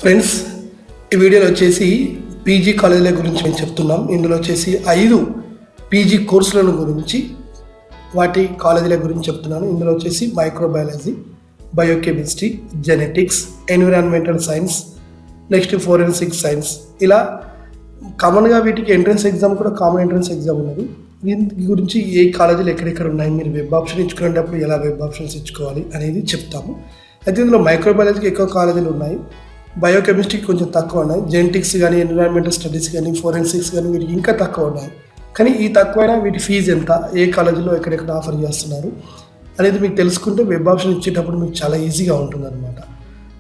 Friends, ఈ వీడియోలో వచ్చేసి పీజీ కాలేజీల గురించి మేము చెప్తున్నాం. ఇందులో వచ్చేసి 5 పీజీ కోర్సులను గురించి వాటి కాలేజీల గురించి చెప్తున్నాను. ఇందులో వచ్చేసి microbiology, biochemistry, genetics, environmental science, next forensic science. ఇలా కామన్గా వీటికి ఎంట్రన్స్ ఎగ్జామ్ కూడా కామన్ ఎంట్రన్స్ ఎగ్జామ్ ఉన్నది. దీని గురించి ఏ కాలేజీలు ఎక్కడెక్కడ ఉన్నాయి, మీరు వెబ్ ఆప్షన్ ఇచ్చుకునేటప్పుడు ఎలా వెబ్ ఆప్షన్స్ ఇచ్చుకోవాలి అనేది చెప్తాము. అయితే ఇందులో మైక్రోబయాలజీకి ఎక్కువ కాలేజీలు ఉన్నాయి, బయోకెమిస్ట్రీకి కొంచెం తక్కువ ఉన్నాయి, జెనెటిక్స్ కానీ ఎన్విరాన్మెంటల్ స్టడీస్ కానీ ఫోరెన్సిక్స్ కానీ వీటికి ఇంకా తక్కువ ఉన్నాయి. కానీ ఈ తక్కువైనా వీటి ఫీజు ఎంత, ఏ కాలేజీలో ఎక్కడెక్కడ ఆఫర్ చేస్తున్నారు అనేది మీకు తెలుసుకుంటే వెబ్ ఆప్షన్ ఇచ్చేటప్పుడు మీకు చాలా ఈజీగా ఉంటుంది అనమాట.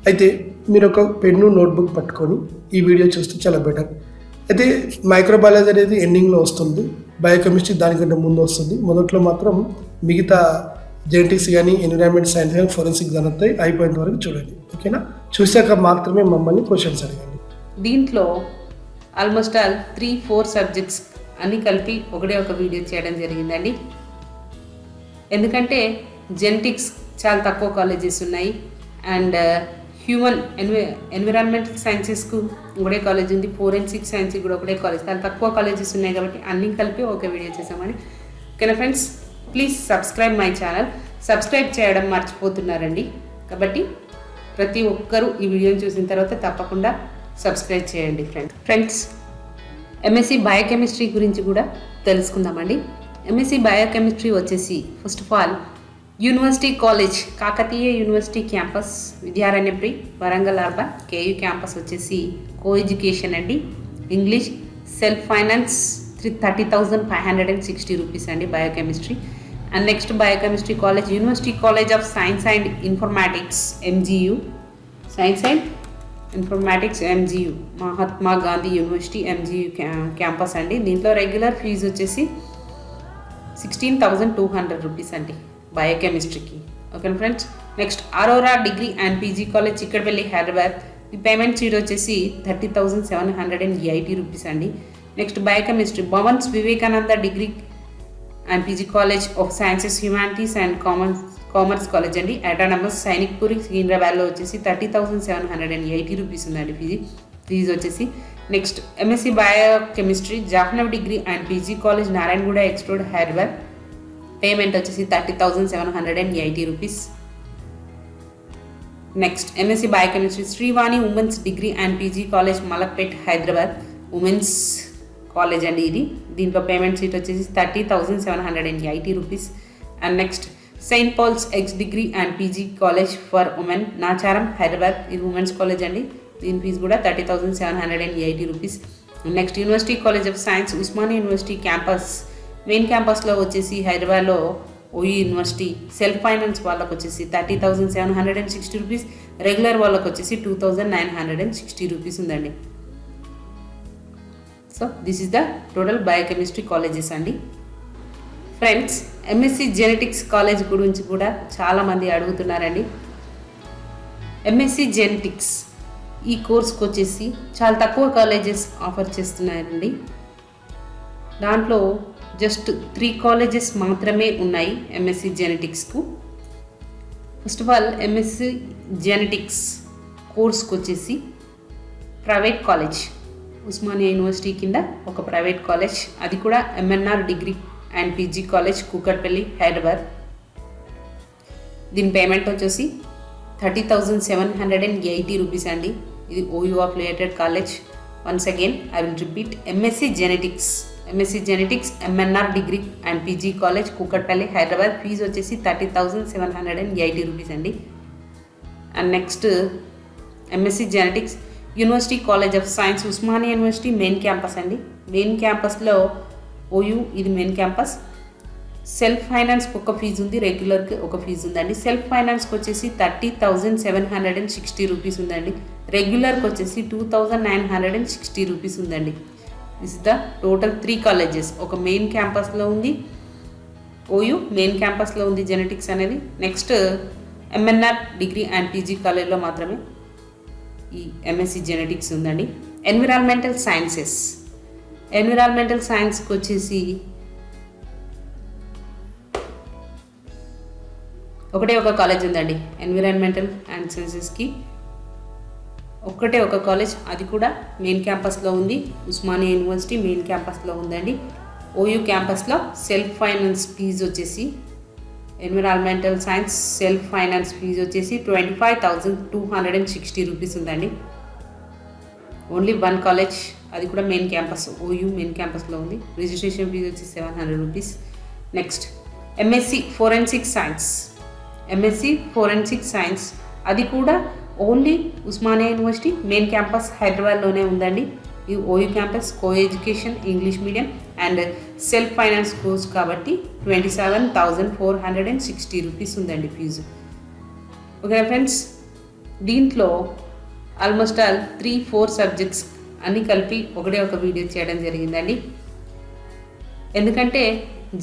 అయితే మీరు ఒక పెన్ను నోట్బుక్ పట్టుకొని ఈ వీడియో చూస్తే చాలా బెటర్. అయితే మైక్రోబయాలజీ అనేది ఎండింగ్లో వస్తుంది, బయోకెమిస్ట్రీ దానికంటే ముందు వస్తుంది. మొదట్లో మాత్రం మిగతా జెనెటిక్స్ కానీ ఎన్విరాన్మెంట్ సైన్స్ కానీ ఫోరెన్సిక్ దాని అయిపోయేంత వరకు చూడండి, ఓకేనా? చూశాక మాత్రమే మమ్మల్ని క్వశ్చన్స్ అడగండి. దీంట్లో ఆల్మోస్ట్ ఆల్ 3-4 సబ్జెక్ట్స్ అన్నీ కలిపి ఒకటే ఒక వీడియో చేయడం జరిగిందండి. ఎందుకంటే జెనెటిక్స్ చాలా తక్కువ కాలేజెస్ ఉన్నాయి, అండ్ హ్యూమన్ ఎన్విరాన్మెంటల్ సైన్సెస్కు ఒకటే కాలేజ్ ఉంది, ఫోరెన్సిక్ సైన్స్కి కూడా ఒకటే కాలేజ్, చాలా తక్కువ కాలేజెస్ ఉన్నాయి కాబట్టి అన్నీ కలిపి ఒక వీడియో చేసామని. ఓకేనా friends, please subscribe my channel. Subscribe చేయడం మర్చిపోతున్నారండి, కాబట్టి ప్రతి ఒక్కరూ ఈ వీడియోని చూసిన తర్వాత తప్పకుండా సబ్స్క్రైబ్ చేయండి ఫ్రెండ్స్. ఎంఎస్సి బయోకెమిస్ట్రీ గురించి కూడా తెలుసుకుందామండి. ఎంఎస్సి బయోకెమిస్ట్రీ వచ్చేసి first of all university college, Kakatiya university campus, Vidyaranyapuri, Warangal urban, KU campus వచ్చేసి కో ఎడ్యుకేషన్ అండి. ఇంగ్లీష్, సెల్ఫ్ ఫైనాన్స్ 30,560 రూపీస్ అండి biochemistry. And next biochemistry college university college of science and informatics MGU, science and informatics MGU, Mahatma Gandhi university MGU campus అండి. దీంట్లో regular fee వచ్చేసి 16,200 rupees అండి బయోకెమిస్ట్రీకి. Okay friends. Next Aurora degree and PG college Chikkadpally Hyderabad, ఈ payment seat వచ్చేసి 30,780 rupees అండి. Next biochemistry Bhavan's Vivekananda degree and PG college of sciences, humanities and commerce college అండి, autonomous, Sainikpuri, సికింద్రాబాద్లో వచ్చేసి 30,780 రూపీస్ ఉందండి ఫీజు వచ్చేసి. Next MSc biochemistry Jahnav degree and PG college Narayanguda X road Hyderabad, payment వచ్చేసి 30,780 rupees. Next MSc biochemistry Srivani women's degree and PG college Malakpet Hyderabad, women's college అండి ఇది. దీంట్లో payment seat వచ్చేసి 30,780 rupees. And next Saint Paul's X degree and PG college for women Nacharam Hyderabad, ఇది women's college అండి. దీని fee కూడా 30,780 rupees. Next university college of science Osmania university campus, main క్యాంపస్లో వచ్చేసి హైదరాబాద్లో ఓయూ యూనివర్సిటీ, సెల్ఫ్ ఫైనాన్స్ వాళ్ళకు వచ్చేసి 30,760 రూపీస్, రెగ్యులర్ వాళ్ళకు వచ్చేసి 2,960 రూపీస్ ఉందండి. So this is the total biochemistry colleges అండి. ఫ్రెండ్స్, ఎంఎస్సి జెనెటిక్స్ కాలేజ్ గురించి కూడా చాలామంది అడుగుతున్నారండి. ఎంఎస్సి జెనెటిక్స్ ఈ కోర్స్కి వచ్చేసి చాలా తక్కువ కాలేజెస్ ఆఫర్ చేస్తున్నారండి. దాంట్లో జస్ట్ 3 కాలేజెస్ మాత్రమే ఉన్నాయి ఎంఎస్సి జెనెటిక్స్కు. First of all MSc genetics కోర్స్కి వచ్చేసి ప్రైవేట్ కాలేజ్ ఉస్మానియా యూనివర్సిటీ కింద ఒక ప్రైవేట్ కాలేజ్, అది కూడా MNR degree and PG college Kukatpally Hyderabad. దీని పేమెంట్ వచ్చేసి 30,780 రూపీస్ అండి. ఇది OU affiliated college. Once again I will repeat, MSc genetics MNR degree and PG college Kukatpally Hyderabad, fees వచ్చేసి 30,780 రూపీస్ అండి. And next MSc genetics university college of science Osmania university main campus అండి. Main క్యాంపస్లో OU, ఇది main campus. Self ఫైనాన్స్కి ఒక fees ఉంది, రెగ్యులర్కి ఒక fee ఉందండి. సెల్ఫ్ ఫైనాన్స్కి వచ్చేసి 30,760 రూపీస్ ఉందండి, రెగ్యులర్కి వచ్చేసి 2,960 రూపీస్ ఉందండి. This is the total 3 colleges. ఒక మెయిన్ క్యాంపస్లో ఉంది ఓయూ, మెయిన్ క్యాంపస్లో ఉంది జెనెటిక్స్ అనేది. Next MNR degree and PG కాలేజ్లో మాత్రమే ఈ ఎంఎస్సి జెనెటిక్స్ ఉందండి. ఎన్విరాన్మెంటల్ సైన్స్కి వచ్చేసి ఒకటే ఒక కాలేజ్ ఉందండి, ఎన్విరాన్మెంటల్ అండ్ సైన్సెస్కి ఒక్కటే ఒక కాలేజ్, అది కూడా మెయిన్ క్యాంపస్లో ఉంది. ఉస్మానియా యూనివర్సిటీ మెయిన్ క్యాంపస్లో ఉందండి. ఓయూ క్యాంపస్లో సెల్ఫ్ ఫైనాన్స్ ఫీజు వచ్చేసి environmental science self finance fees వచ్చేసి 25,260 రూపీస్ ఉందండి. ఓన్లీ వన్ కాలేజ్, అది కూడా మెయిన్ క్యాంపస్, ఓయూ మెయిన్ క్యాంపస్లో ఉంది. రిజిస్ట్రేషన్ ఫీజు వచ్చి 700 rupees. Next MSc forensic science, అది కూడా only Osmania university main campus హైదరాబాద్లోనే ఉందండి. ఈ OU campus co education English medium and self finance course కాబట్టి 27,460 రూపీస్ ఉందండి ఫీజు. ఓకే ఫ్రెండ్స్, దీంట్లో ఆల్మోస్ట్ ఆల్ 3-4 సబ్జెక్ట్స్ అన్నీ కలిపి ఒకటే ఒక వీడియో చేయడం జరిగిందండి. ఎందుకంటే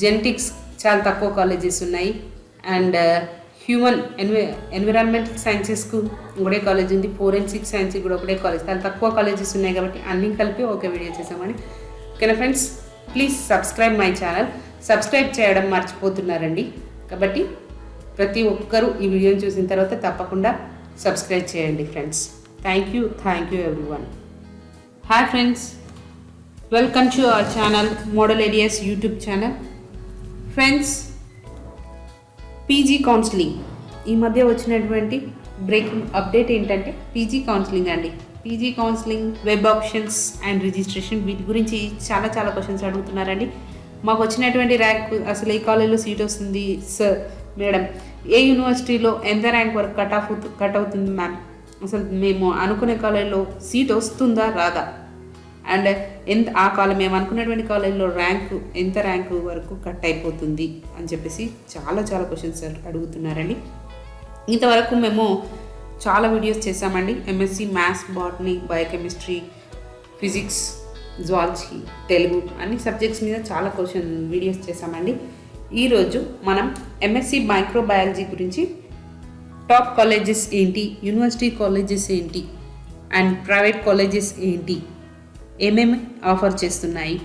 జెనెటిక్స్ చాలా తక్కువ కాలేజెస్ ఉన్నాయి అండ్ హ్యూమన్ ఎన్విరాన్మెంటల్ సైన్సెస్కు ఒకటే కాలేజ్ ఉంది, ఫోరెన్సిక్ సైన్స్కి కూడా ఒకటే కాలేజ్, చాలా తక్కువ కాలేజెస్ ఉన్నాయి కాబట్టి అన్నీ కలిపి ఒక వీడియో చేసామని. ఓకేనా friends, please subscribe my channel. Subscribe చేయడం మర్చిపోతున్నారండి, కాబట్టి ప్రతి ఒక్కరూ ఈ వీడియోని చూసిన తర్వాత తప్పకుండా సబ్స్క్రైబ్ చేయండి friends. Thank you everyone. Hi friends, welcome to our channel model areas YouTube channel. Friends, PG counselling ఈ మధ్య వచ్చినటువంటి బ్రేకింగ్ అప్డేట్ ఏంటంటే పీజీ కౌన్సిలింగ్ అండి. PG counselling, web options and registration, వీటి గురించి చాలా క్వశ్చన్స్ అడుగుతున్నారండి. మాకు వచ్చినటువంటి ర్యాంక్, అసలు ఏ కాలేజీలో సీట్ వస్తుంది సార్ మేడం, ఏ యూనివర్సిటీలో ఎంత ర్యాంక్ వరకు కట్ అవుతుంది మ్యామ్, అసలు మేము అనుకునే కాలేజీలో సీట్ వస్తుందా రాదా, అండ్ మేము అనుకున్నటువంటి కాలేజీలో ఎంత ర్యాంకు వరకు కట్ అయిపోతుంది అని చెప్పేసి చాలా క్వశ్చన్స్ అడుగుతున్నారండి. ఇంతవరకు మేము చాలా వీడియోస్ చేసామండి. MSc maths, botany, biochemistry, physics, zoology, Telugu అన్ని సబ్జెక్ట్స్ మీద చాలా వీడియోస్ చేసామండి. ఈరోజు మనం ఎంఎస్సి మైక్రోబయాలజీ గురించి టాప్ కాలేజెస్ ఏంటి, యూనివర్సిటీ కాలేజెస్ ఏంటి అండ్ ప్రైవేట్ కాలేజెస్ ఏంటి, ఏమేమి ఆఫర్ చేస్తున్నాయి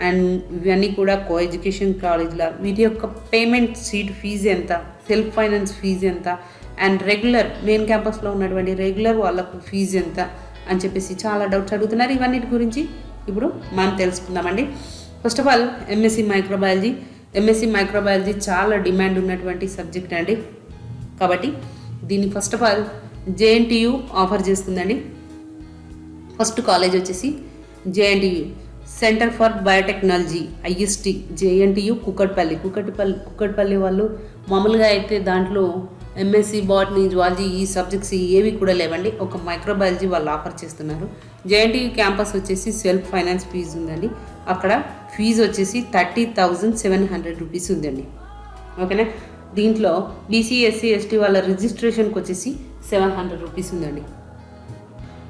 అండ్ ఇవన్నీ కూడా కో ఎడ్యుకేషన్ కాలేజ్ల, వీటి యొక్క పేమెంట్ సీట్ ఫీజు ఎంత, సెల్ఫ్ ఫైనాన్స్ ఫీజు ఎంత అండ్ రెగ్యులర్ మెయిన్ క్యాంపస్లో ఉన్నటువంటి రెగ్యులర్ వాళ్ళకు ఫీజు ఎంత అని చెప్పేసి చాలా డౌట్స్ అడుగుతున్నారు. ఇవన్నిటి గురించి ఇప్పుడు మనం తెలుసుకుందామండి. First of all MSc microbiology చాలా డిమాండ్ ఉన్నటువంటి సబ్జెక్ట్ అండి. కాబట్టి దీన్ని first of all JNTU offer చేస్తుందండి. ఫస్ట్ కాలేజ్ వచ్చేసి JNTU centre for biotechnology, IST, JNTU Kukatpally వాళ్ళు. మామూలుగా అయితే దాంట్లో ఎంఎస్సి బాటనీ, జువాలజీ ఈ సబ్జెక్ట్స్ ఏవి కూడా లేవండి, ఒక మైక్రోబయాలజీ వాళ్ళు ఆఫర్ చేస్తున్నారు. జేఎన్టీయు క్యాంపస్ వచ్చేసి సెల్ఫ్ ఫైనాన్స్ ఫీజు ఉందండి. అక్కడ ఫీజు వచ్చేసి 30,700 రూపీస్ ఉందండి. ఓకేనా, దీంట్లో బీసీ, ఎస్సీ, ఎస్టీ వాళ్ళ రిజిస్ట్రేషన్కి వచ్చేసి 700 రూపీస్ ఉందండి.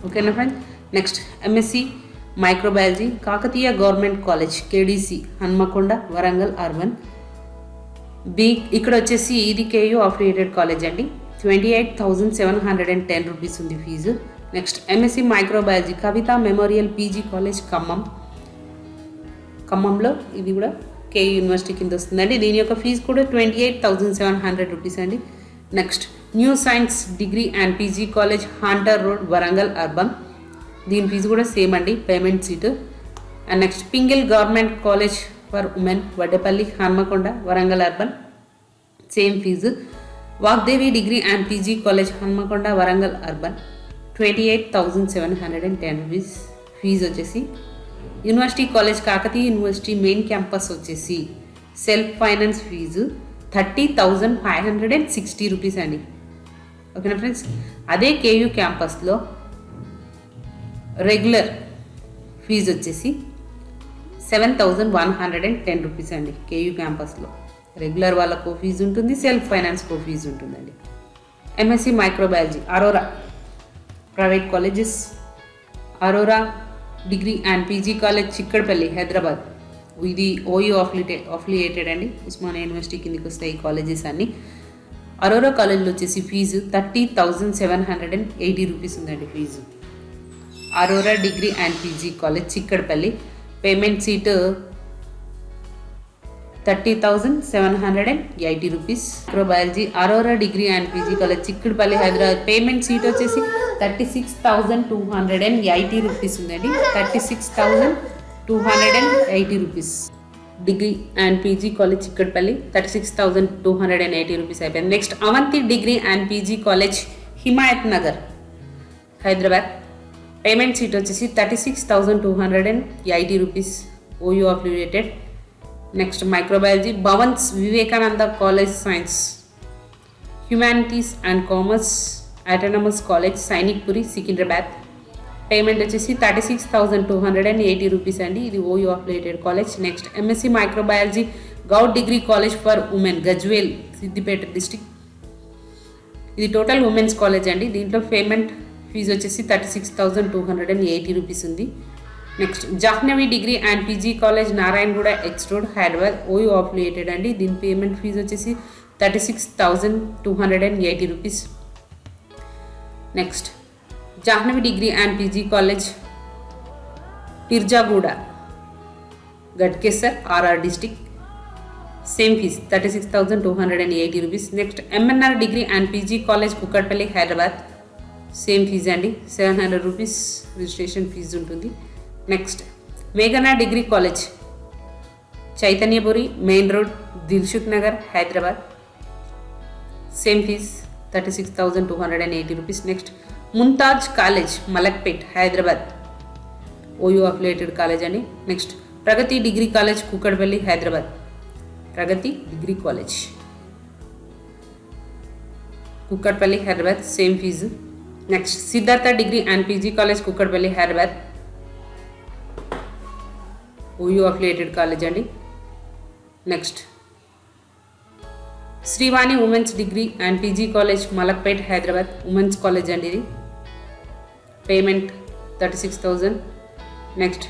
ఓకేనా friends, next MSc microbiology Kakatiya government college, KDC, Hanamkonda, Warangal urban. ఇక్కడ వచ్చేసి ఇది కేయూ అఫిలియేటెడ్ కాలేజ్ అండి. 28,710 రూపీస్ ఉంది ఫీజు. నెక్స్ట్ ఎంఎస్సి మైక్రోబయాలజీ కవిత మెమోరియల్ పీజీ కాలేజ్ ఖమ్మంలో, ఇది కూడా కేయూ యూనివర్సిటీ కింద వస్తుందండి. దీని యొక్క ఫీజు కూడా 28,700 రూపీస్ అండి. Next new science degree and PG college, hunter road, Warangal urban. దీని ఫీజు కూడా సేమ్ అండి, payment seat. And next Pingle government college for women, Vaddepally, Hanamkonda, Warangal urban, same fee. Vagdevi degree and PG college, Hanamkonda, Warangal urban, 28,710 rupees fee వచ్చేసి. University college Kakatiya university main campus వచ్చేసి self finance fee 30,560 rupees అండి. ఓకేనా friends, అదే KU క్యాంపస్లో regular fee వచ్చేసి 7,110 rupees అండి. KU క్యాంపస్లో regular వాళ్ళకు ఫీజు ఉంటుంది, సెల్ఫ్ ఫైనాన్స్కో ఫీజు ఉంటుందండి. MSc microbiology Aurora private colleges, Aurora degree and PG college Chikkadpally, Hyderabad. ఇది ఓయూ అఫిలియేటెడ్ అండి, ఉస్మానియా యూనివర్సిటీ కిందకి వస్తాయి ఈ కాలేజెస్ అన్ని. అరోరా కాలేజ్లో వచ్చేసి ఫీజు 30,780 రూపీస్ ఉందండి fee. Aurora degree and PG college Chikkadpally, payment seat 30,780 rupees. Microbiology Aurora degree and PG college Chikkadpally, Hyderabad, payment seat వచ్చేసి 36,280 రూపీస్ ఉందండి. 36,280 rupees. Degree and PG college Chikkadpally 36,280 rupees అయిపోయింది. Next Avanti degree and PG college Himayat Nagar Hyderabad. Payment seat వచ్చేసి 36,280 rupees OU affiliated. Next microbiology Bhavan's Vivekananda college science humanities and commerce autonomous college Sainikpuri Secunderabad. Payment వచ్చేసి 36,280 rupees అండి. ఇది OU affiliated college. Next MSc microbiology Goud degree college for women Gajwel Siddipet district. ఇది total women's college అండి. దీంట్లో payment fee వచ్చేసి 36,280 rupees ఉంది. Next Jahnavi degree and PG college Narayanguda X road Hyderabad OU affiliated అండి. దీని పేమెంట్ ఫీజు వచ్చేసి 36,280 rupees. Next Jahnavi degree and PG college Pirzaguda Ghatkesar RR district. Same fee 36,280 rupees. Next MNR degree and PG college Kukatpally Hyderabad. Same fee అండి, 700 rupees registration fee ఉంటుంది. Next మేఘనా degree college Chaitanyapuri main road Dilsukh Nagar Hyderabad. Same fee 36,280 rupees. Next Mumtaz college Malakpet Hyderabad OU affiliated college అండి. Next Pragathi degree college Kukatpally Hyderabad. Pragathi degree college Kukatpally Hyderabad. Same fee. Next Siddhartha degree and PG college Kukatpally Hyderabad OU affiliated college అండి. Next Srivani women's degree and PG college Malakpet Hyderabad women's college అండి. ఇది payment 36,000. Next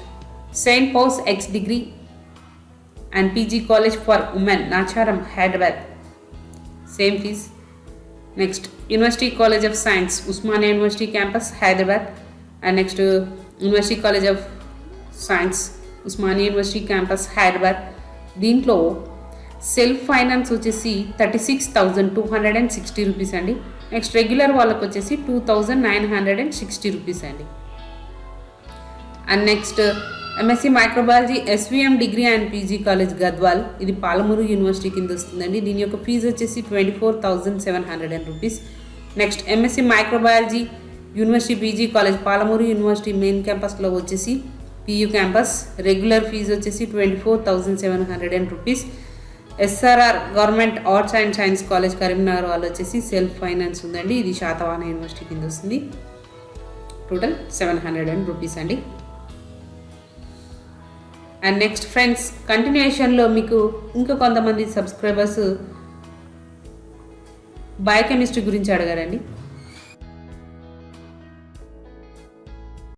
saint Paul's X degree and PG college for women Nacharam Hyderabad. Same fees. Next university college of science Osmania university campus Hyderabad. And next university college of science Osmania university campus Hyderabad. దీంట్లో self finance వచ్చేసి 36,260 rupees అండి. Next regular వాళ్ళకి వచ్చేసి 2,960 rupees అండి. And next MSc microbiology SVM degree and PG college Gadwal. ఇది Palamuru university కింద వస్తుందండి. దీని యొక్క ఫీజు వచ్చేసి 24,700 rupees. Next MSc microbiology university PG college Palamuru university main క్యాంపస్లో వచ్చేసి పియూ క్యాంపస్. రెగ్యులర్ ఫీజు వచ్చేసి 24,700 rupees. SRR government arts and science college Karimnagar వాళ్ళు వచ్చేసి సెల్ఫ్ ఫైనాన్స్ ఉందండి. ఇది శాతవాహన యూనివర్సిటీ కింద వస్తుంది. టోటల్ 700 రూపీస్ అండి. అండ్ నెక్స్ట్ ఫ్రెండ్స్ కంటిన్యూషన్లో మీకు ఇంకా కొంతమంది సబ్స్క్రైబర్స్ బయోకెమిస్ట్రీ గురించి అడగారండి.